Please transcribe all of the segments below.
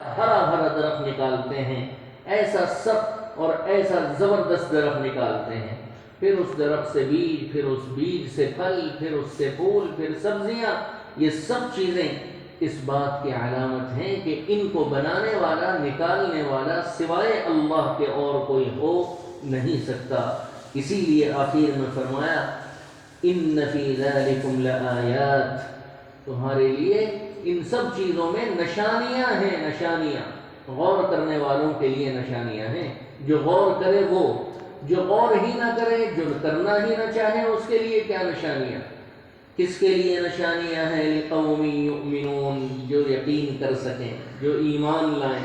ہرا بھرا درخت نکالتے ہیں، ایسا سخت اور ایسا زبردست درخت نکالتے ہیں، پھر اس درخت سے بیج، پھر اس بیج سے پھل، پھر اس سے پھول، پھر سبزیاں. یہ سب چیزیں اس بات کی علامت ہیں کہ ان کو بنانے والا، نکالنے والا سوائے اللہ کے اور کوئی ہو نہیں سکتا. اسی لیے آخر میں فرمایا ان فی ذلکم لآیات، تمہارے لیے ان سب چیزوں میں نشانیاں ہیں. نشانیاں غور کرنے والوں کے لیے نشانیاں ہیں. جو غور کرے وہ، جو غور ہی نہ کرے، جو کرنا ہی نہ چاہے، اس کے لیے کیا نشانیاں؟ کس کے لیے نشانیاں ہیں؟ لقوم یؤمنون، جو یقین کر سکیں، جو ایمان لائیں،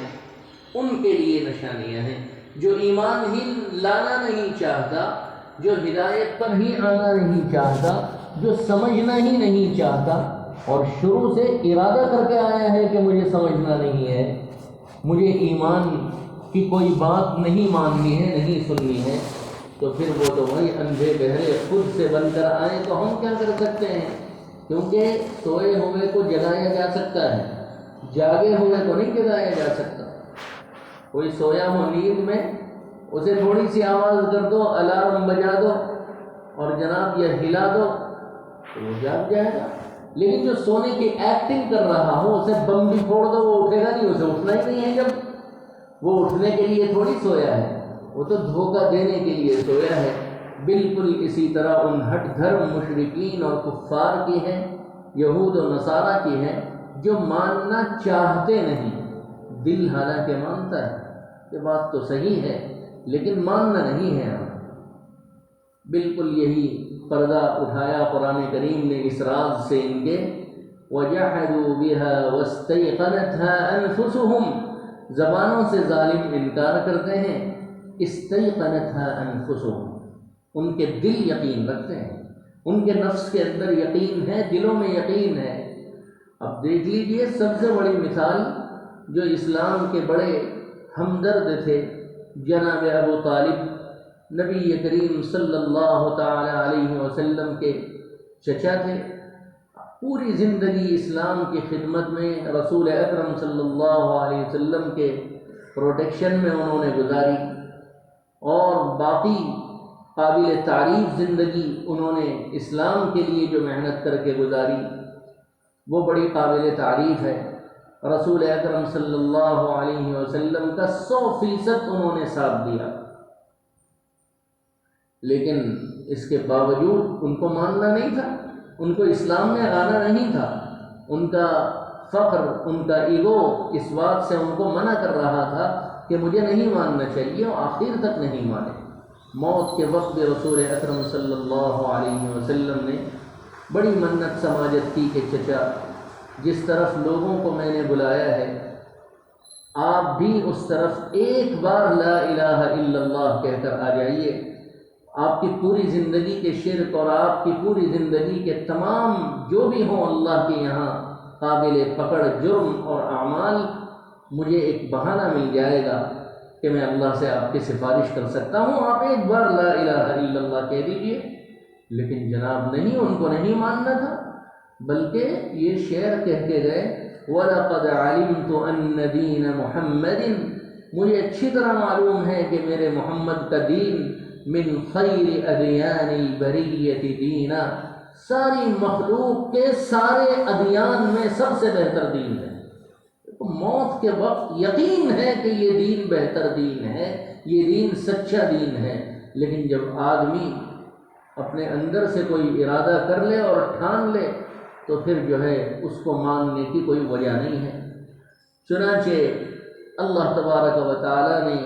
ان کے لیے نشانیاں ہیں. جو ایمان ہی لانا نہیں چاہتا، جو ہدایت پر ہی آنا نہیں چاہتا، جو سمجھنا ہی نہیں چاہتا اور شروع سے ارادہ کر کے آیا ہے کہ مجھے سمجھنا نہیں ہے، مجھے ایمان کی کوئی بات نہیں ماننی ہے، نہیں سننی ہے، تو پھر وہ تو وہی اندھے بہرے خود سے بن کر آئیں تو ہم کیا کر سکتے ہیں؟ کیونکہ سوئے ہوئے کو جگایا جا سکتا ہے، جاگے ہوئے کو نہیں جگایا جا سکتا. کوئی سویا ہو نیند میں، اسے تھوڑی سی آواز کر دو، الارم بجا دو اور جناب یہ ہلا دو تو وہ جاگ جائے گا. لیکن جو سونے کی ایکٹنگ کر رہا ہو، اسے بم بھی پھوڑ دو وہ اٹھے گا نہیں، اسے اٹھنا ہی نہیں ہے. جب وہ اٹھنے کے لیے تھوڑی سویا ہے، وہ تو دھوکہ دینے کے لیے سویا ہے. بالکل اسی طرح ان ہٹ دھرم مشرکین اور کفار کی ہے، یہود و نصارہ کی ہے، جو ماننا چاہتے نہیں. دل حالانکہ مانتا ہے کہ بات تو صحیح ہے، لیکن ماننا نہیں ہے. بالکل یہی پردہ اٹھایا قرآن کریم نے اس راز سے ان کے وَجَحَدُوا بِهَا وَاسْتَيْقَنَتْهَا أَنفُسُهُمْ، زبانوں سے ظالم انکار کرتے ہیں، استيقنتها أنفسهم، ان کے دل یقین رکھتے ہیں، ان کے نفس کے اندر یقین ہے، دلوں میں یقین ہے. اب دیکھ لیجئے سب سے بڑی مثال جو اسلام کے بڑے ہمدرد تھے، جناب ابو طالب، نبی کریم صلی اللہ تعالی علیہ وسلم کے چچا تھے. پوری زندگی اسلام کی خدمت میں، رسول اکرم صلی اللہ علیہ وسلم کے پروٹیکشن میں انہوں نے گزاری، اور باقی قابل تعریف زندگی انہوں نے اسلام کے لیے جو محنت کر کے گزاری وہ بڑی قابل تعریف ہے. رسول اکرم صلی اللہ علیہ وسلم کا 100% انہوں نے ساتھ دیا، لیکن اس کے باوجود ان کو ماننا نہیں تھا، ان کو اسلام میں آنا نہیں تھا. ان کا فخر، ان کا ایگو اس بات سے ان کو منع کر رہا تھا کہ مجھے نہیں ماننا چاہیے، اور آخر تک نہیں مانے. موت کے وقت بھی رسول اکرم صلی اللہ علیہ وسلم نے بڑی منت سماجت کی کہ چچا، جس طرف لوگوں کو میں نے بلایا ہے، آپ بھی اس طرف ایک بار لا الہ الا اللہ کہہ کر آ جائیے. آپ کی پوری زندگی کے شرک اور آپ کی پوری زندگی کے تمام جو بھی ہوں اللہ کے یہاں قابل پکڑ جرم اور اعمال، مجھے ایک بہانہ مل جائے گا کہ میں اللہ سے آپ کی سفارش کر سکتا ہوں، آپ ایک بار لا الہ الا اللہ کہہ دیجئے. لیکن جناب نہیں، ان کو نہیں ماننا تھا، بلکہ یہ شعر کہہ کے گئے وَلَقَدْ عَلِمْتُ أَنَّ دِينَ مُحَمَّدٍ، مجھے اچھی طرح معلوم ہے کہ میرے محمد کا دین من خیر ادیان البریۃ دینا، ساری مخلوق کے سارے ادیان میں سب سے بہتر دین ہے. موت کے وقت یقین ہے کہ یہ دین بہتر دین ہے، یہ دین سچا دین ہے. لیکن جب آدمی اپنے اندر سے کوئی ارادہ کر لے اور ٹھان لے تو پھر جو ہے اس کو ماننے کی کوئی وجہ نہیں ہے. چنانچہ اللہ تبارک و تعالی نے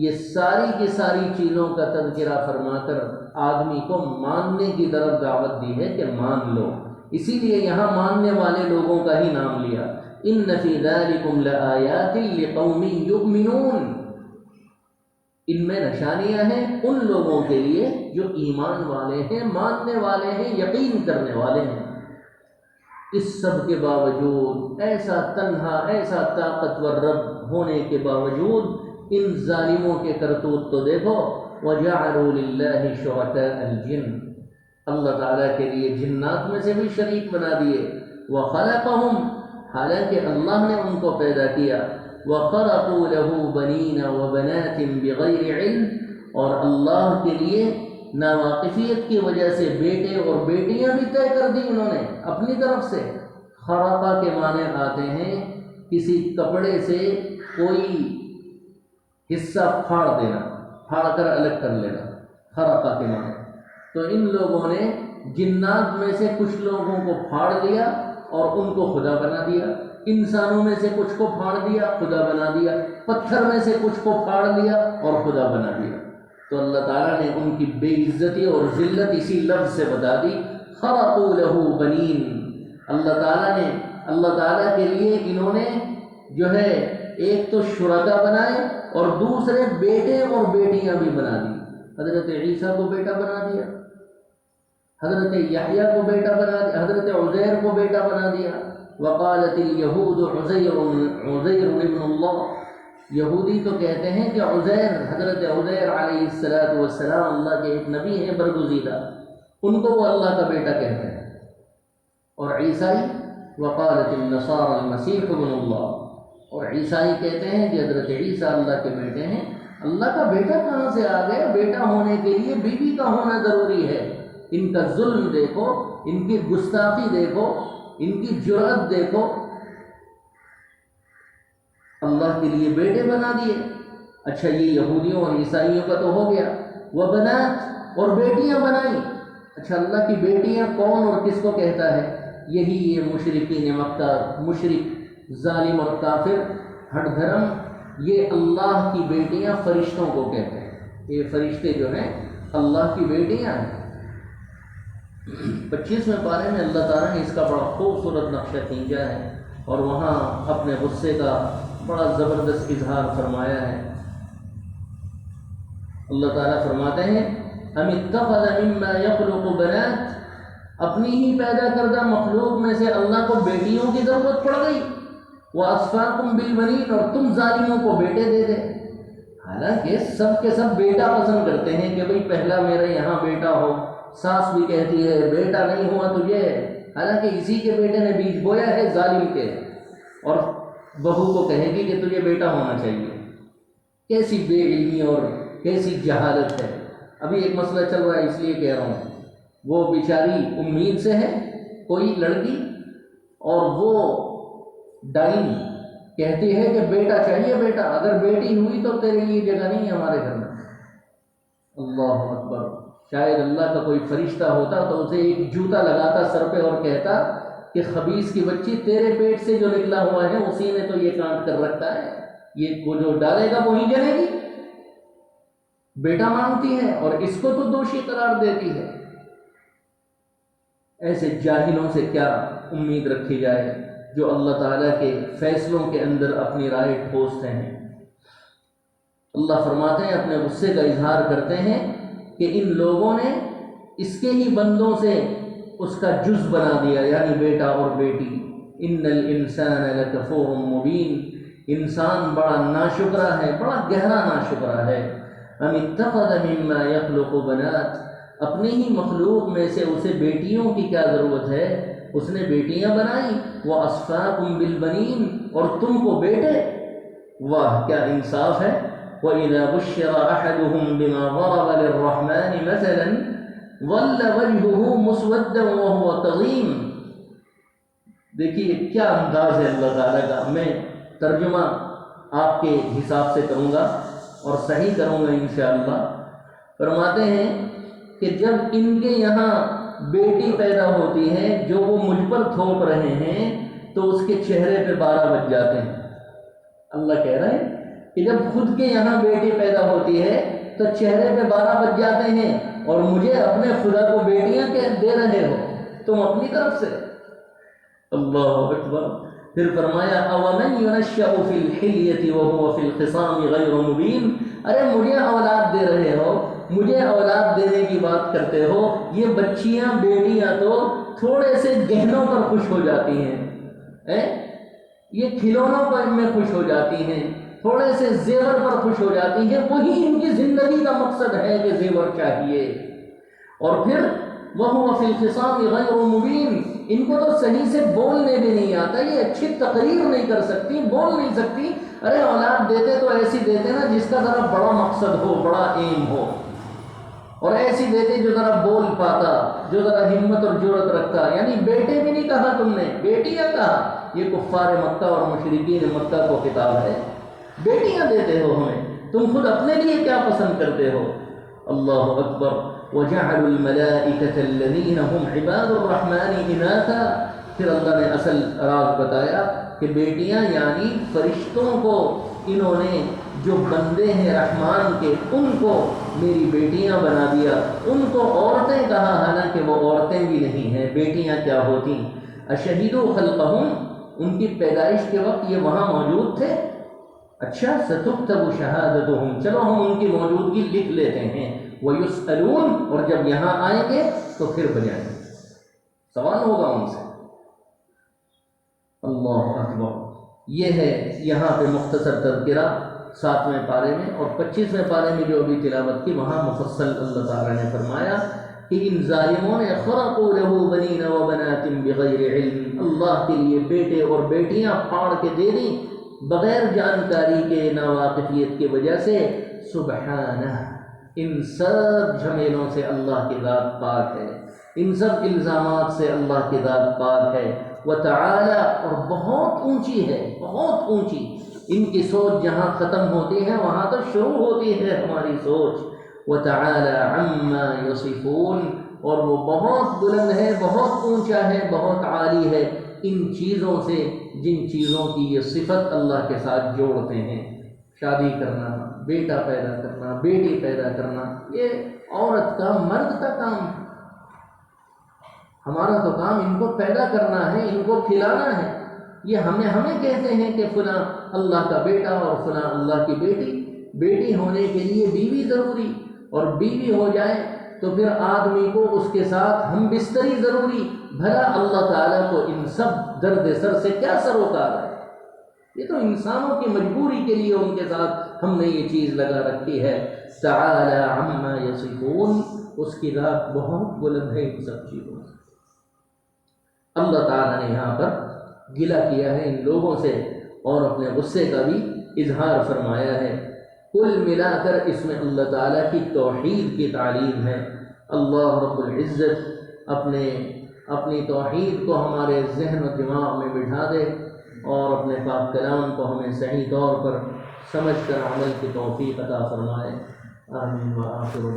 یہ ساری کی ساری چیزوں کا تذکرہ فرما کر آدمی کو ماننے کی طرف دعوت دی ہے کہ مان لو. اسی لیے یہاں ماننے والے لوگوں کا ہی نام لیا، ان فی ذلکم لآیات لقوم یؤمنون، ان میں نشانیاں ہیں ان لوگوں کے لیے جو ایمان والے ہیں، ماننے والے ہیں، یقین کرنے والے ہیں. اس سب کے باوجود، ایسا تنہا، ایسا طاقتور رب ہونے کے باوجود، ان ظالموں کے کرتوت تو دیکھو. وَجَعَلُوا لِلَّهِ شُرَكَاءَ الْجِنِّ، اللہ تعالیٰ کے لیے جنات میں سے بھی شریک بنا دیے. وَخَلَقَهُمْ، حالانکہ اللہ نے ان کو پیدا کیا. وَخَرَقُوا لَهُ بَنِينَ وَبَنَاتٍ بِغَيْرِ عِلْمٍ، اور اللہ کے لیے ناواقفیت کی وجہ سے بیٹے اور بیٹیاں بھی طے کر دی انہوں نے اپنی طرف سے۔ خرقہ کے معنی آتے ہیں کسی کپڑے سے کوئی حصہ پھاڑ دینا، پھاڑ کر الگ کر لینا، خرقہ کے معنی۔ تو ان لوگوں نے جنات میں سے کچھ لوگوں کو پھاڑ دیا اور ان کو خدا بنا دیا، انسانوں میں سے کچھ کو پھاڑ دیا، خدا بنا دیا، پتھر میں سے کچھ کو پھاڑ دیا اور خدا بنا دیا۔ تو اللہ تعالیٰ نے ان کی بے عزتی اور ذلت اسی لفظ سے بتا دی، خرقوا له بنین۔ اللہ تعالیٰ کے لیے انہوں نے جو ہے ایک تو شرکا بنائے اور دوسرے بیٹے اور بیٹیاں بھی بنا دی۔ حضرت عیسیٰ کو بیٹا بنا دیا، حضرت یحییٰ کو بیٹا بنا دیا، حضرت عزیر کو بیٹا بنا دیا۔ وقالت الیہود عزیر ابن اللہ، یہودی تو کہتے ہیں کہ عزیر، حضرت عزیر علیہ السلام اللہ کے ایک نبی ہیں برگزیدہ، ان کو وہ اللہ کا بیٹا کہتے ہیں۔ اور عیسائی وقالت النصارى المسیح ابن اللہ، اور عیسائی کہتے ہیں کہ حضرت عیسیٰ اللہ کے بیٹے ہیں۔ اللہ کا بیٹا کہاں سے آ گیا؟ بیٹا ہونے کے لیے بیوی کا ہونا ضروری ہے۔ ان کا ظلم دیکھو، ان کی گستاخی دیکھو، ان کی جرأت دیکھو، اللہ کے لیے بیٹے بنا دیے۔ اچھا یہ یہودیوں اور عیسائیوں کا تو ہو گیا۔ وہ بنات، اور بیٹیاں بنائیں۔ اچھا اللہ کی بیٹیاں کون اور کس کو کہتا ہے؟ یہی یہ مشرکین مکہ، مشرک، ظالم اور کافر، ہٹ دھرم، یہ اللہ کی بیٹیاں فرشتوں کو کہتے ہیں۔ یہ فرشتے جو ہیں اللہ کی بیٹیاں ہیں۔ 25ویں پارے میں اللہ تعالیٰ نے اس کا بڑا خوبصورت نقشہ کھینچا ہے اور وہاں اپنے غصے کا بڑا زبردست اظہار فرمایا ہے۔ اللہ تعالیٰ فرماتے ہیں ام اتخذ مما یخلق بنات، اپنی ہی پیدا کردہ مخلوق میں سے اللہ کو بیٹیوں کی ضرورت پڑ گئی، وَأَصْفَاكُمْ بِالْبَنِينَ، اور تم ظالموں کو بیٹے دے دے۔ حالانکہ سب کے سب بیٹا پسند کرتے ہیں کہ بھئی پہلا میرے یہاں بیٹا ہو، ساس بھی کہتی ہے بیٹا نہیں ہوا تجھے، حالانکہ اسی کے بیٹے نے بیج بویا ہے ظالم کے، اور بہو کو کہے گی کہ تجھے بیٹا ہونا چاہیے۔ کیسی بے علمی اور کیسی جہالت ہے۔ ابھی ایک مسئلہ چل رہا ہے اس لیے کہہ رہا ہوں، وہ بیچاری امید سے ہے کوئی لڑکی، اور وہ ڈائن کہتی ہے کہ بیٹا چاہیے بیٹا، اگر بیٹی ہوئی تو تیرے لیے جگہ نہیں ہے ہمارے گھر میں۔ اللہ اکبر! شاید اللہ کا کوئی فرشتہ ہوتا تو اسے ایک جوتا لگاتا سر پہ اور کہتا کہ خبیث کی بچی تیرے پیٹ سے جو نکلا ہوا ہے اسی نے تو یہ کانٹ کر رکھا ہے، یہ وہ جو ڈالے گا وہی جلے گی۔ بیٹا مانگتی ہے اور اس کو تو دوشی قرار دیتی ہے۔ ایسے جاہلوں سے کیا امید رکھی جائے جو اللہ تعالیٰ کے فیصلوں کے اندر اپنی رائے ٹھوستے ہیں۔ اللہ فرماتے ہیں، اپنے غصے کا اظہار کرتے ہیں کہ ان لوگوں نے اس کے ہی بندوں سے اس کا جز بنا دیا، یعنی بیٹا اور بیٹی۔ ان الانسان لکفور مبین، انسان بڑا ناشکرا ہے، بڑا گہرا ناشکرا ہے۔ ام اتخذ مما یخلق بنات، اپنی ہی مخلوق میں سے اسے بیٹیوں کی کیا ضرورت ہے، اس نے بیٹیاں بنائی۔ وَأَصْفَاكُمْ بِالْبَنِينَ، اور تم کو بیٹے۔ واہ کیا انصاف ہے۔ وَإِذَا بُشِّرَ أَحَدُهُمْ بِمَا ضَرَبَ لِلرَّحْمَنِ مَثَلًا ظَلَّ وَجْهُهُ مُسْوَدًّا وَهُوَ كَظِيمٌ۔ دیکھیے کیا انداز ہے اللہ تعالیٰ کا۔ میں ترجمہ آپ کے حساب سے کروں گا اور صحیح کروں گا انشاءاللہ۔ فرماتے ہیں کہ جب ان کے یہاں بیٹی پیدا ہوتی ہے جو وہ مجھ پر تھوپ رہے ہیں تو اس کے چہرے پہ 12 بج جاتے ہیں۔ اللہ کہہ رہے ہیں کہ جب خود کے یہاں بیٹی پیدا ہوتی ہے تو چہرے پہ 12 بج جاتے ہیں، اور مجھے اپنے خدا کو بیٹیاں دے رہے ہو تم اپنی طرف سے۔ اللہ اکبر۔ پھر فرمایا اَوَمَنْ يُنَشَّأُ فِي الْحِلْيَةِ وَهُوَ فِي الْخِصَامِ غَيْرُ مُبِينٍ، ارے مجھے اولاد دے رہے ہو، مجھے اولاد دینے کی بات کرتے ہو، یہ بچیاں بیٹیاں تو تھوڑے سے گہنوں پر خوش ہو جاتی ہیں، یہ کھلونوں پر میں خوش ہو جاتی ہیں، تھوڑے سے زیور پر خوش ہو جاتی ہیں، وہی ان کی زندگی کا مقصد ہے کہ زیور چاہیے۔ اور پھر وَهُوَ فِي الْخِصَامِ غَيْرُ مُبِينٍ، ان کو تو صحیح سے بولنے بھی نہیں آتا، یہ اچھی تقریر نہیں کر سکتی، بول نہیں سکتی۔ ارے اولاد دیتے تو ایسی دیتے نا جس کا ذرا بڑا مقصد ہو، بڑا ایم ہو، اور ایسی دیتے جو ذرا بول پاتا، جو ذرا ہمت اور جرأت رکھتا. یعنی بیٹے بھی نہیں کہا تم نے، بیٹیاں کہا. یہ کفار مکہ اور مشرکین مکہ کو خطاب ہے. بیٹیاں دیتے ہو ہمیں، تم خود اپنے لیے کیا پسند کرتے ہو؟ اللہ اکبر. وَجَعَلُوا الْمَلَائِكَةَ الَّذِينَ هُمْ عِبَادُ الرَّحْمَنِ إِنَاثًا. پھر اللہ نے اصل راز بتایا کہ بیٹیاں یعنی فرشتوں کو انہوں نے جو بندے ہیں رحمان کے، ان کو میری بیٹیاں بنا دیا. ان کو عورتیں کہا، حالانکہ وہ عورتیں بھی نہیں ہیں. بیٹیاں کیا ہوتی؟ اشہدوا خلقہم، ان کی پیدائش کے وقت یہ وہاں موجود تھے. اچھا، ستکتب شہادتہم، چلو ہم ان کی موجودگی لکھ لیتے ہیں. ویسألون، اور جب یہاں آئیں گے تو پھر بجائیں گے، سوال ہوگا ان سے. اللہ اکبر. یہ ہے یہاں پہ مختصر تذکرہ 7ویں پارے میں. اور 25ویں پارے میں جو ابھی تلاوت کی وہاں مفصل اللہ تعالیٰ نے فرمایا کہ ان ظالموں نے خرقوا له بنین وبنات بغیر علم، اللہ کے لیے بیٹے اور بیٹیاں پھاڑ کے دے دیں بغیر جانکاری کے، ناواقفیت کی وجہ سے. سبحانہ، ان سب جھمیلوں سے اللہ کی ذات پاک ہے، ان سب الزامات سے اللہ کی ذات پاک ہے. وتعالی، اور بہت اونچی ہے، بہت اونچی. ان کی سوچ جہاں ختم ہوتی ہے وہاں تو شروع ہوتی ہے ہماری سوچ. وتعالی عما یصفون، اور وہ بہت بلند ہے، بہت اونچا ہے، بہت عالی ہے ان چیزوں سے جن چیزوں کی یہ صفت اللہ کے ساتھ جوڑتے ہیں. شادی کرنا، بیٹا پیدا کرنا، بیٹی پیدا کرنا، یہ عورت کا، مرد کا کام ہے. ہمارا تو کام ان کو پیدا کرنا ہے، ان کو کھلانا ہے. یہ ہمیں کہتے ہیں کہ فلاں اللہ کا بیٹا اور فلاں اللہ کی بیٹی. بیٹی ہونے کے لیے بیوی ضروری، اور بیوی ہو جائے تو پھر آدمی کو اس کے ساتھ ہم بستری ضروری. بھلا اللہ تعالیٰ کو ان سب درد سر سے کیا سروکار ہے؟ یہ تو انسانوں کی مجبوری کے لیے ان کے ساتھ ہم نے یہ چیز لگا رکھی ہے. تعالی عما یصفون، اس کی ذات بہت بلند ہے ان سب چیزوں سے. اللہ تعالیٰ نے یہاں پر گلہ کیا ہے ان لوگوں سے اور اپنے غصے کا بھی اظہار فرمایا ہے. کل ملا کر اس میں اللہ تعالیٰ کی توحید کی تعلیم ہے. اللہ رب العزت اپنی توحید کو ہمارے ذہن و دماغ میں بٹھا دے اور اپنے پاک کلام کو ہمیں صحیح طور پر سمجھ کر عمل کی توفیق عطا فرمائے. آمین. وآخر